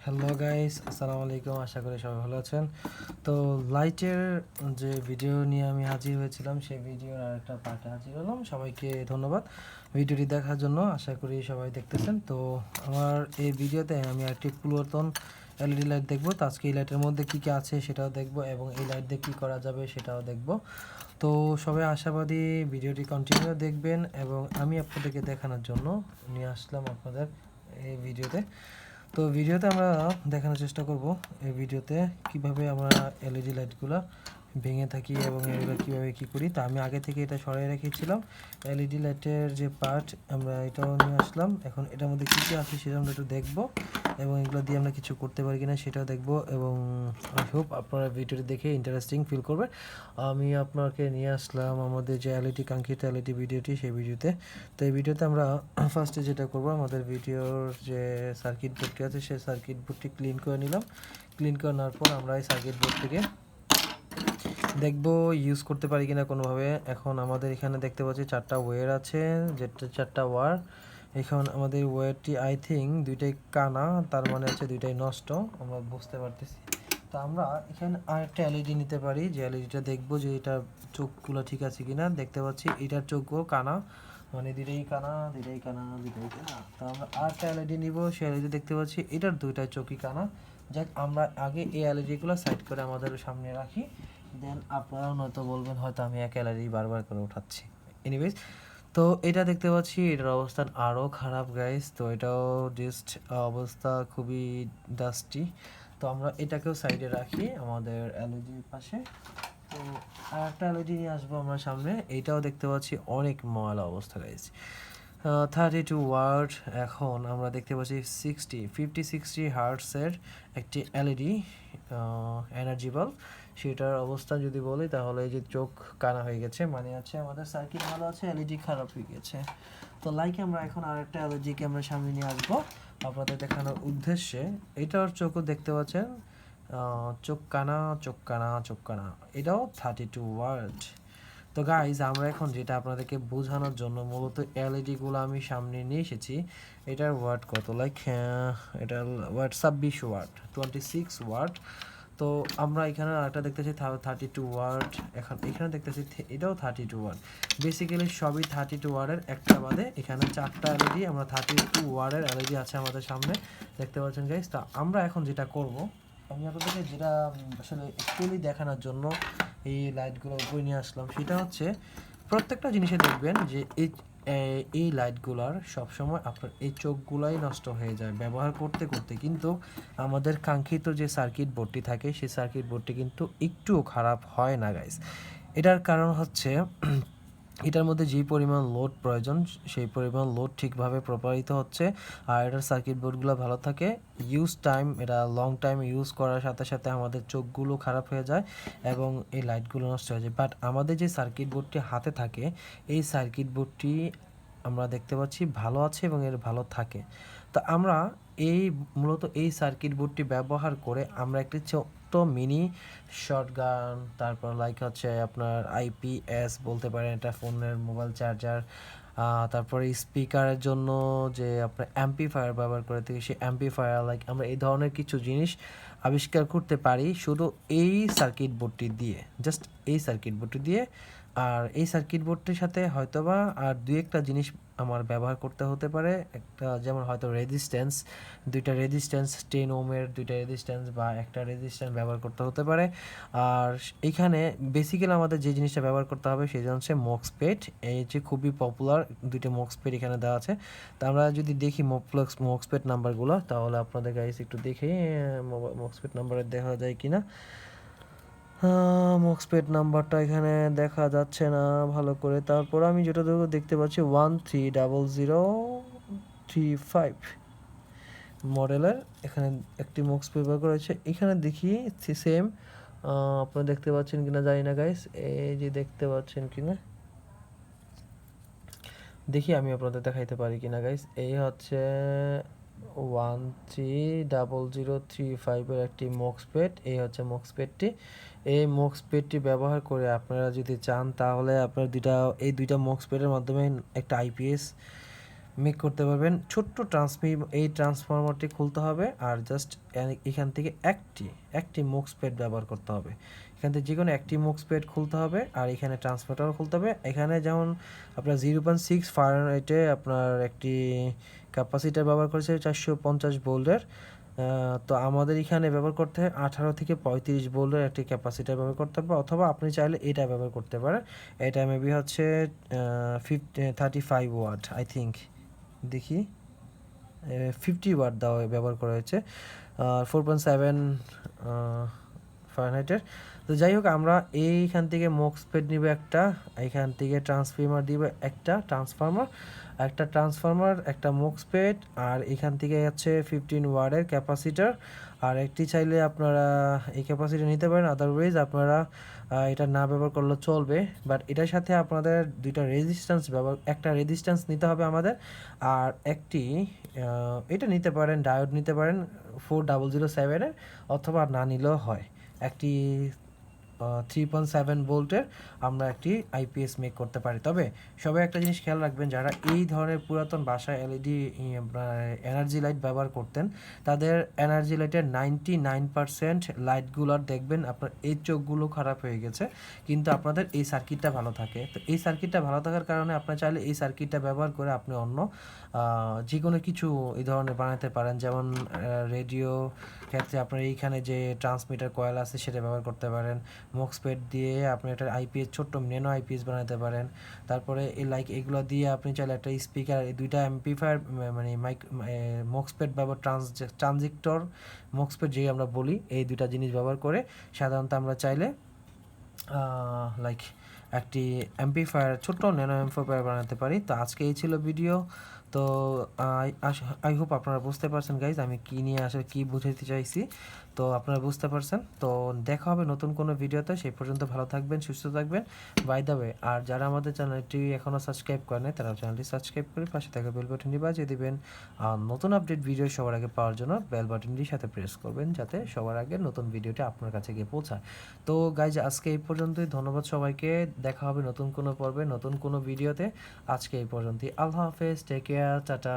Hello guys, আসসালামু আলাইকুম। আশা করি সবাই ভালো আছেন। তো লাইটের যে ভিডিও নিয়ে আমি হাজির হয়েছিলাম, সেই ভিডিওর আরেকটা পার্টে হাজির হলাম। সবাইকে ধন্যবাদ ভিডিওটি দেখার জন্য। আশা করি সবাই দেখতেছেন। তো আমার এই ভিডিওতে আমি একটি পুরাতন এলইডি লাইট দেখব। তো আজকে এই লাইটের মধ্যে কী কী আছে সেটাও দেখব, এবং এই লাইট দিয়ে কী করা যাবে সেটাও দেখব। তো সবাই আশাবাদী ভিডিওটি কন্টিনিউ দেখবেন, এবং আমি আপনাদেরকে দেখানোর জন্য নিয়ে আসলাম আপনাদের এই ভিডিওতে। তো ভিডিওতে আমরা দেখানোর চেষ্টা করব এই ভিডিওতে কিভাবে আমরা এলইডি লাইটগুলো ভেঙে থাকি এবং এগুলো কীভাবে কী করি। তো আমি আগে থেকে এটা সরাই রেখেছিলাম, এলইডি লাইটের যে পার্ট আমরা এটাও নিয়ে আসলাম। এখন এটার মধ্যে কী কী আছে সেটা আমরা একটু দেখব, এবং এগুলো দিয়ে আমরা কিছু করতে পারি কিনা সেটাও দেখব। এবং আই হোপ আপনারা ভিডিওটি দেখে ইন্টারেস্টিং ফিল করবেন। আমি আপনাকে নিয়ে আসলাম আমাদের যে এলইডি কাঙ্ক্ষিত এলইডি ভিডিওটি, সেই ভিডিওতে। তো এই ভিডিওতে আমরা ফার্স্টে যেটা করব, আমাদের ভিডিওর যে সার্কিট বোর্ডটি আছে সেই সার্কিট বোর্ডটি ক্লিন করে নিলাম। ক্লিন করে নেওয়ার পর আমরা এই সার্কিট বোর্ডটিকে দেখব ইউজ করতে পারি কিনা কোনোভাবে। এখন আমাদের এখানে দেখতে পাচ্ছি 4টা ওয়্যার আছে, যেটা 4টা ওয়্যার। এখন আমাদের ওয়্যারটি আই থিঙ্ক দুইটাই কানা, তার মানে হচ্ছে দুইটাই নষ্ট, আমরা বুঝতে পারতেছি। তো আমরা এখানে আরেকটা এলইডি নিতে পারি, যে এলইডিটা দেখব যে এটার চোখগুলো ঠিক আছে কিনা। দেখতে পাচ্ছি এটার চোখও কানা, মানে দুইটাই কানা, দুইটাই কানা, দুইটাই কানা। তো আমরা আরেকটা এলইডি নিব, সেই এলইডি দেখতে পাচ্ছি এটার দুইটাই চোখই কানা। যাক, আমরা আগে এই এলইডিগুলো সাইড করে আমাদের সামনে রাখি, দেন আপনারাও নয়তো বলবেন হয়তো আমি এক এলইডি বারবার করে উঠাচ্ছি। এনিওয়েজ, তো এটা দেখতে পাচ্ছি এটার অবস্থান আরও খারাপ গাইস। তো এটাও জাস্ট অবস্থা খুবই ডাস্টি। তো আমরা এটাকেও সাইডে রাখি আমাদের এলইডির পাশে। তো আর একটা এলইডি নিয়ে আসবো আমরা সামনে। এইটাও দেখতে পাচ্ছি অনেক ময়লা অবস্থা গাইস। 32 ওয়াট। এখন আমরা দেখতে পাচ্ছি 50-60 হার্টসের একটি এলইডি এনার্জি বাল্ব। সেটার অবস্থা যদি বলি তাহলে এই যে চোখ কানা হয়ে গেছে, মানে আছে আমাদের সার্কিট ভালো আছে, এলইডি খারাপ হয়ে গেছে। তো লাইক আমরা এখন আরেকটা এলইডিকে আমরা সামনে নিয়ে আসবো আপনাদের দেখানোর উদ্দেশ্যে। এটার চোখও দেখতে পাচ্ছেন চোখ কানা, চোখ কানা, চোখ কানা। এটাও 32 ওয়াট। তো গাইজ, আমরা এখন যেটা আপনাদেরকে বোঝানোর জন্য মূলত এলইডিগুলো আমি সামনে নিয়ে এসেছি, এটার ওয়াট কত, লাইক এটার ওয়াট 26 ওয়াট, 26 ওয়াট। তো আমরা এখানে আরেকটা দেখতেছি 32 ওয়াট। এখন এখানে দেখতেছি এটাও 32 ওয়াট। বেসিক্যালি সবই 32 ওয়াটের, একটা বাদে এখানে 4টা এলইডি, আমরা 32 ওয়াটের এলইডি আছে আমাদের সামনে, দেখতে পাচ্ছেন গাইজ। তা আমরা এখন যেটা করব, আমি আপনাদেরকে যেটা আসলে অ্যাকচুয়ালি দেখানোর জন্য এই লাইটগুলো উপরে নিয়ে আসলাম, সেটা হচ্ছে প্রত্যেকটা জিনিসে দেখবেন যে এই লাইটগুলার সবসময় আপনার এই চোখগুলাই নষ্ট হয়ে যায় ব্যবহার করতে করতে, কিন্তু আমাদের কাঙ্ক্ষিত যে সার্কিট বোর্ডটি থাকে সেই সার্কিট বোর্ডটি কিন্তু একটুও খারাপ হয় না গাইস। এটার কারণ হচ্ছে এটার মধ্যে যেই পরিমাণ লোড প্রয়োজন সেই পরিমাণ লোড ঠিকভাবে প্রবাহিত হচ্ছে, আর এটার সার্কিট বোর্ডগুলো ভালো থাকে। ইউজ টাইম, এটা লং টাইম ইউজ করার সাথে সাথে আমাদের চোখগুলো খারাপ হয়ে যায় এবং এই লাইটগুলো নষ্ট হয়ে যায়। বাট আমাদের যে সার্কিট বোর্ডটি হাতে থাকে, এই সার্কিট বোর্ডটি আমরা দেখতে পাচ্ছি ভালো আছে এবং এর ভালো থাকে। তো আমরা এই মূলত এই সার্কিট বোর্ডটি ব্যবহার করে আমরা একটি ছোট্ট মিনি শটগান, তারপর লাইক হচ্ছে আপনার আইপিএস বলতে পারেন, এটা ফোনের মোবাইল চার্জার, তারপরে স্পিকারের জন্য যে আপনার অ্যাম্পিফায়ার ব্যবহার করে থাকি, সেই অ্যাম্পিফায়ার, লাইক আমরা এই ধরনের কিছু জিনিস আবিষ্কার করতে পারি শুধু এই সার্কিট বোর্ডটি দিয়ে, জাস্ট এই সার্কিট বোর্ডটি দিয়ে। আর এই সার্কিট বোর্ডটির সাথে হয়তোবা আর দুই একটা জিনিস আমার ব্যবহার করতে হতে পারে। একটা যেমন হয়তো রেজিস্ট্যান্স, দুইটা রেজিস্ট্যান্স 10 ওহমের দুইটা রেজিস্ট্যান্স বা একটা রেজিস্ট্যান্স ব্যবহার করতে হতে পারে। আর এখানে বেসিক্যালি আমাদের যে জিনিসটা ব্যবহার করতে হবে সেটা হচ্ছে মক্সপেট। এই যে খুবই পপুলার দুইটা মক্সপেট এখানে দেওয়া আছে। তো আমরা যদি দেখি মক্সপেট নাম্বারগুলো, তাহলে আপনাদের গাইস একটু দেখে মক্সপেট নাম্বারে দেখা যায় কিনা। মক্সপেট নাম্বারটা এখানে দেখা যাচ্ছে না ভালো করে। তারপর আমি যেটা দেখতে পাচ্ছি 130035 মডেলের এখানে একটি মক্সপেট ব্যবহার করেছে। এখানে দেখি সেম, আপনারা দেখতে পাচ্ছেন কিনা জানি না গাইস, এই যে দেখতে পাচ্ছেন কিনা দেখি আমি আপনাদের দেখাইতে পারি কিনা গাইস। এই হচ্ছে 130035 একটি মক্সপেট, এই হচ্ছে মক্সপেটটি। এই মক্সপেটটি ব্যবহার করে আপনারা যদি চান তাহলে আপনার এই দুইটা মক্সপেটের মাধ্যমে একটা আইপিএস মেক করতে পারবেন। ছোট্ট এই ট্রান্সফরমারটি খুলতে হবে আর জাস্ট এখান থেকে একটি মোক্সপেড ব্যবহার করতে হবে। এখান থেকে যে কোনো একটি মোক্সপেড খুলতে হবে আর এখানে ট্রান্সমিটারও খুলতে হবে। এখানে যেমন আপনার 0.6 ফারেনহাইটে আপনার একটি ক্যাপাসিটার ব্যবহার করেছে 450 ভোল্টের। তো আমাদের এখানে ব্যবহার করতে হয় 18 থেকে 35 ভোল্টের একটি ক্যাপাসিটার ব্যবহার করতে হবে, অথবা আপনি চাইলে এটা ব্যবহার করতে পারেন। এটা মেবি হচ্ছে 35 ওয়াট আই থিঙ্ক, দেখি 50 ওয়াট দেওয়া ব্যবহার করা হয়েছে 4.7 ফারেনহাইটের। তো যাই হোক, আমরা এইখান থেকে মোক্সপেড নিব একটা, এইখান থেকে ট্রান্সফর্মার দিব একটা ট্রান্সফর্মার একটা মোক্সপেড, আর এখান থেকে হচ্ছে 15 ওয়াটের ক্যাপাসিটার। আর একটি চাইলে আপনারা এই ক্যাপাসিটার নিতে পারেন, আদারওয়াইজ আপনারা এটা না ব্যবহার করলেও চলবে। বাট এটার সাথে আপনাদের দুইটা একটা রেজিস্ট্যান্স নিতে হবে আমাদের, আর একটি এটা নিতে পারেন, ডায়োড নিতে পারেন 4007-এর, অথবা না নিলেও হয়। একটি 3.7 ভোল্টের আমরা একটি আইপিএস মেক করতে পারি। তবে সবাই একটা জিনিস খেয়াল রাখবেন, যারা এই ধরনের পুরাতন বাসায় এলইডি এনার্জি লাইট ব্যবহার করতেন, তাদের এনার্জি লাইটের 99% লাইটগুলোর দেখবেন আপনার এই চোখগুলো খারাপ হয়ে গেছে, কিন্তু আপনাদের এই সার্কিটটা ভালো থাকে। তো এই সার্কিটটা ভালো থাকার কারণে আপনার চাইলে এই সার্কিটটা ব্যবহার করে আপনি অন্য যে কোনো কিছু এই ধরনের বানাতে পারেন। যেমন রেডিও ক্ষেত্রে আপনার এইখানে যে ট্রান্সমিটার কয়েল আছে সেটা ব্যবহার করতে পারেন। মোক্সপেড দিয়ে আপনি একটা আইপিএস, ছোট্ট ন্যানো আইপিএস বানাতে পারেন। তারপরে এগুলো দিয়ে আপনি চাইলে একটা স্পিকার, এই দুইটা অ্যাম্পলিফায়ার মানে মোক্সপেড ব্যবহার ট্রানজিক্টর মোক্সপেড যেই আমরা বলি, এই দুইটা জিনিস ব্যবহার করে সাধারণত আমরা চাইলে একটি অ্যাম্পলিফায়ার, ছোট্ট ন্যানো অ্যাম্পলিফায়ার বানাতে পারি। তো আজকে এই ছিল ভিডিও। তো আই হোপ আপনারা বুঝতে পারছেন গাইজ, আমি কী নিয়ে আসলে কী বুঝাইতে চাইছি। তো আপনারা বুঝতে পারছেন। তো দেখা হবে নতুন কোনো ভিডিওতে, সেই পর্যন্ত ভালো থাকবেন, সুস্থ থাকবেন। বাই দ্য ওয়ে, আর যারা আমাদের চ্যানেলটি এখনও সাবস্ক্রাইব করেন নাই, তারা চ্যানেলটি সাবস্ক্রাইব করে পাশে থাকা বেল বাটনটি বাজিয়ে দিবেন। আর নতুন আপডেট ভিডিও সবার আগে পাওয়ার জন্য বেল বাটনটির সাথে প্রেস করবেন, যাতে সবার আগে নতুন ভিডিওটি আপনার কাছে গিয়ে পৌঁছায়। তো গাইজ, আজকে এই পর্যন্তই। ধন্যবাদ সবাইকে। দেখা হবে নতুন কোনো পর্বে, নতুন কোনো ভিডিওতে। আজকে এই পর্যন্তই। আল্লাহ হাফেজ, টেক কেয়ার, টাটা।